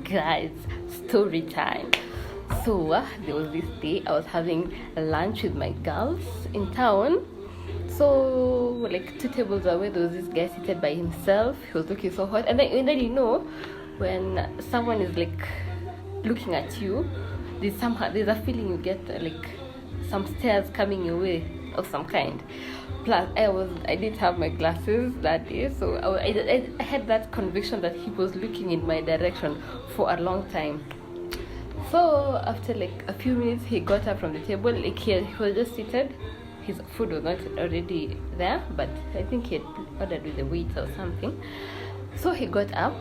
Guys, story time. So there was this day I was having lunch with my girls in town. So like 2 tables away, there was this guy seated by himself. He was looking so hot, and then when someone is like looking at you, there's a feeling you get like some stares coming your way of some kind. Plus, I didn't have my glasses that day, so I had that conviction that he was looking in my direction for a long time. So after like a few minutes, he got up from the table. Like he was just seated. His food was not already there, but I think he had ordered with the waiter or something. So he got up.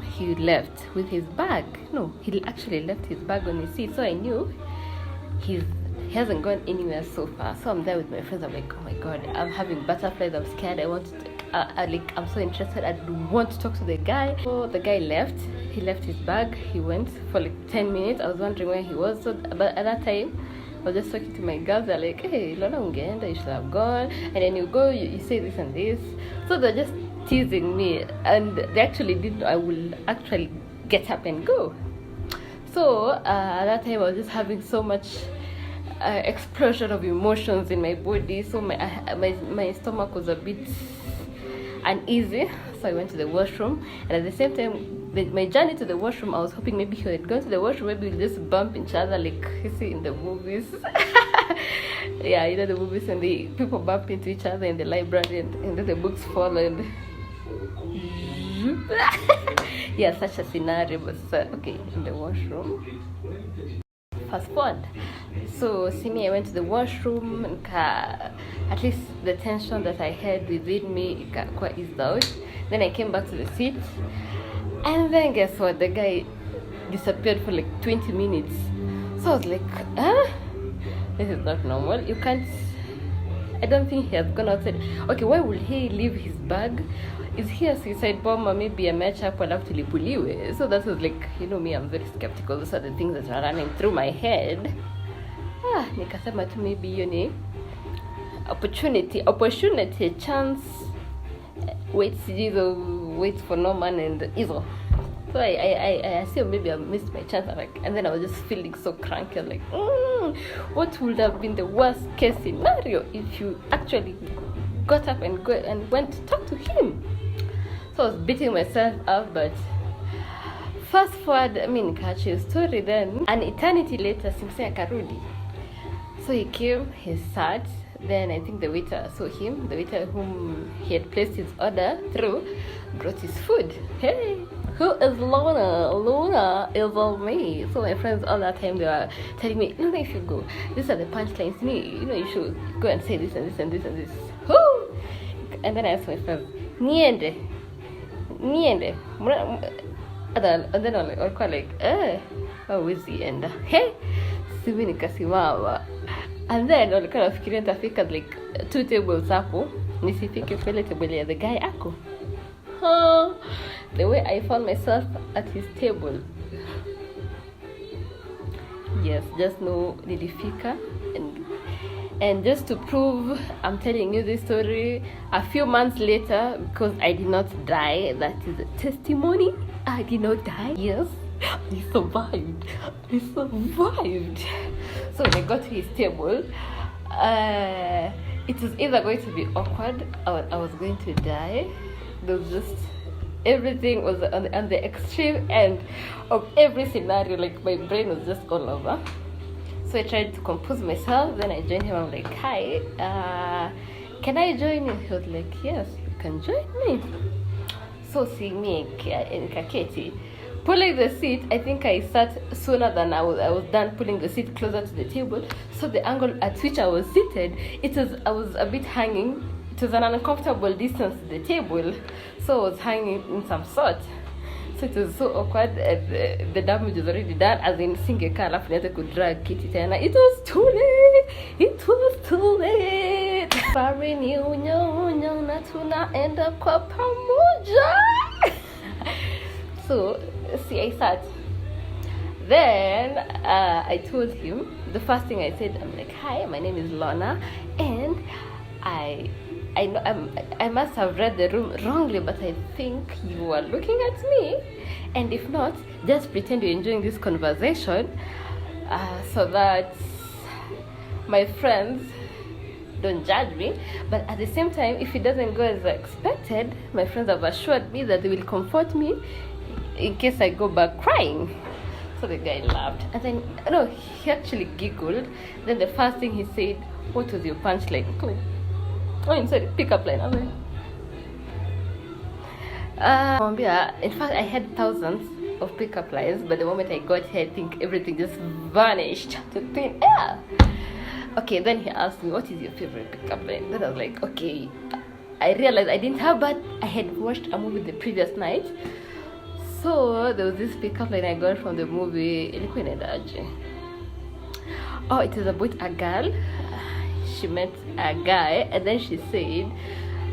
He left with his bag. No, he actually left his bag on his seat. So I knew he hasn't gone anywhere so far. So I'm there with my friends. I'm like, oh my god, I'm having butterflies. I'm scared. I'm so interested. I want to talk to the guy. So the guy left. He left his bag. He went for like 10 minutes. I was wondering where he was. So, but at that time, I was just talking to my girls. They're like, hey, Lona Ungenda, you should have gone. And then you go, you say this and this. So they're just teasing me. And they actually didn't. I will actually get up and go. So at that time, I was just having so much explosion of emotions in my body. So my stomach was a bit uneasy. So I went to the washroom. And at the same time, my journey to the washroom, I was hoping maybe he had gone to the washroom, maybe we'll just bump each other like you see in the movies. Yeah, you know the movies and the people bump into each other in the library and then the books fall and yeah, such a scenario. But okay, in the washroom. Fast forward. So see me, I went to the washroom and at least the tension that I had within me got quite eased out. Then I came back to the seat. And then guess what? The guy disappeared for like 20 minutes. So I was like, this is not normal. You can't. I don't think he has gone outside. Okay, why would he leave his bag? Is he a suicide bomber? Maybe a match up alafu lipuliwe. So that was like, you know me, I'm very skeptical. Those are the things that are running through my head. Nikasema tu maybe hiyo ni opportunity, chance, wait for no man and evil. So I assume maybe I missed my chance, and then I was just feeling so cranky. I was like, what would have been the worst case scenario if you actually got up and went to talk to him? So I was beating myself up, but fast forward, catch your story then. An eternity later, Simsei akarudi. So he came, he sat. Then I think the waiter saw him. The waiter whom he had placed his order through brought his food. Hey, who is Lona? Lona is on me. So my friends all that time they were telling me, no, if you go, these are the punchlines. You should go and say this and this and this and this. Who? And then I asked my friends, niende. And then walikuwa like, hawezi enda. Hey, simi nikasimama. And then walikuwa nafikiria nitafika like 2 tables hapo nisifike kwa ile table ya the guy ako. The way I found myself at his table. Yes, just know nilifika and just to prove I'm telling you this story a few months later, because I did not die. That is a testimony. I did not die. Yes, I survived. So when I got to his table, it was either going to be awkward or I was going to die. There was just everything was on the extreme end of every scenario. Like my brain was just all over. So I tried to compose myself. Then I joined him. I'm like, hi, can I join you? He was like, yes, you can join me. So seeing me in Kaketi, pulling the seat, I think I sat sooner than I was done pulling the seat closer to the table. So the angle at which I was seated, I was a bit hanging. It was an uncomfortable distance to the table. So I was hanging in some sort. So it was so awkward. The damage was already done. As in singeka alafu niweze kudrag kiti tena. It was too late. Sorry ni unyo na tunaenda kwa pamoja. So see, I sat. Then I told him, the first thing I said, I'm like, hi, my name is Lona, and I I know I must have read the room wrongly, but I think you are looking at me. And if not, just pretend you're enjoying this conversation, so that my friends don't judge me. But at the same time, if it doesn't go as I expected, my friends have assured me that they will comfort me in case I go back crying. So the guy laughed, and then no, he actually giggled. Then the first thing he said, "What was your punchline?" Oh, sorry, pickup line. In fact, I had thousands of pickup lines, but the moment I got here, I think everything just vanished to thin air. Okay, then he asked me, "What is your favorite pickup line?" Then I was like, okay. I realized I didn't have, but I had watched a movie the previous night. So there was this pickup line I got from the movie. Oh, it was about a girl. She met a guy, and then she said,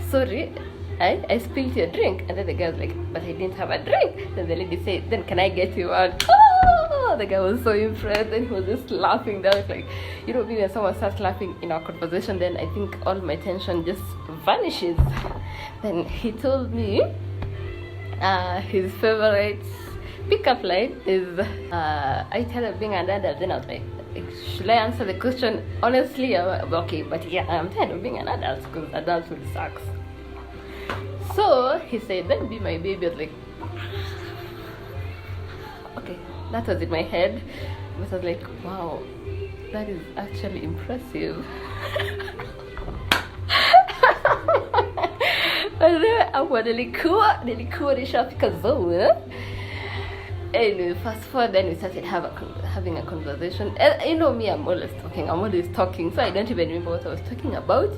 "Sorry, I spilled your drink." And then the guy was like, "But I didn't have a drink." Then the lady said, "Then can I get you one?" Oh, the guy was so impressed, and he was just laughing. That was like, me, when someone starts laughing in our conversation, then I think all my tension just vanishes. Then he told me his favorite pickup line is, "I tell her being an adult." Then I was like, should I answer the question honestly? Okay, but yeah, I'm tired of being an adult because adulthood sucks. So he said, "Then be my baby." I was like, okay, that was in my head, but I was like, wow, that is actually impressive. Hapo nilikuwa nishafika zone. Anyway, fast forward, then we started having a conversation. And me, I'm always talking, so I don't even remember what I was talking about.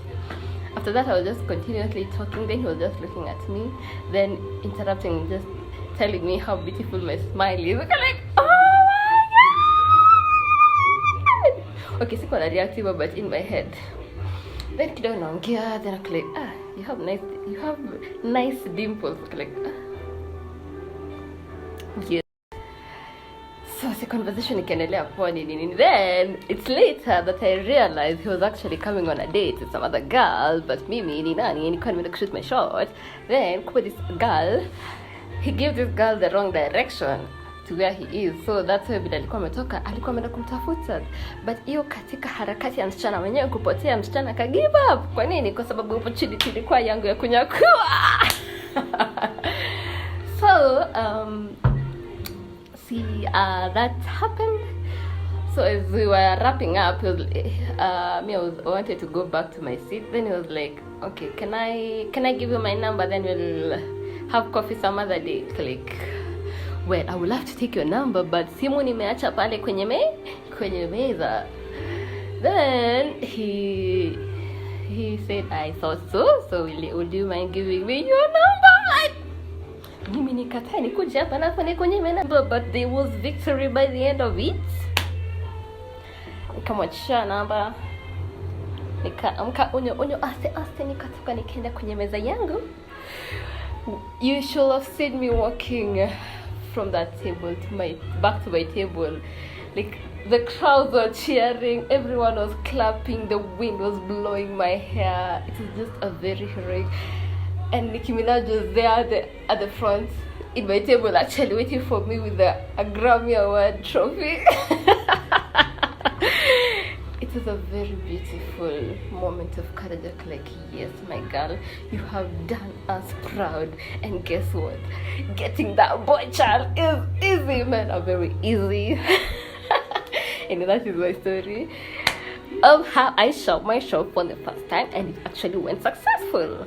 After that, I was just continuously talking. Then he was just looking at me, then interrupting, just telling me how beautiful my smile is. I'm like, oh my god! Okay, sikuwa na reactive, but in my head. Then kidogo naongea, then I'm like, you have nice dimples. I'm like, yeah. So the conversation ikaendelea poa nini. Then it's later that I realized he was actually coming on a date with some other girl, but mimi ni nani nilikuwa nimeenda kushoot my shot. Then this girl, he gave this girl the wrong direction to where he is. So that's why bila alikuwa ametoka, alikuwa ameenda kumtafuta. But hiyo katika harakati ya msichana mwenyewe kupotea, msichana ka give up. Kwa nini? Kwa sababu opportunity ilikuwa yangu ya kunyakua. So that happened. So as we were wrapping up, I wanted to go back to my seat. Then he was like, "Okay, can I give you my number? Then we'll have coffee some other day." Like, well, I would love to take your number, but simu nimeacha pale kwenye meza. Then he said, "I thought so. So would you mind giving me your number?" Like, mimi nikataa nikuja hapa na fanya kwenye number, but there was victory by the end of it. Nikamwachia namba, nikaamka onyo aste nikatoka nikaenda kwenye meza yangu. You should have seen me walking from that table back to my table. Like, the crowds were cheering, everyone was clapping, the wind was blowing my hair. It was just a very heroic. And Nicki Minaj was there at the front in my table, actually waiting for me with a Grammy Award trophy. It was a very beautiful moment of courage. Like, yes, my girl, you have done us proud. And guess what? Getting that boy child is easy, man. Very easy. And that is my story of how I shot my shop for the first time, and it actually went successful.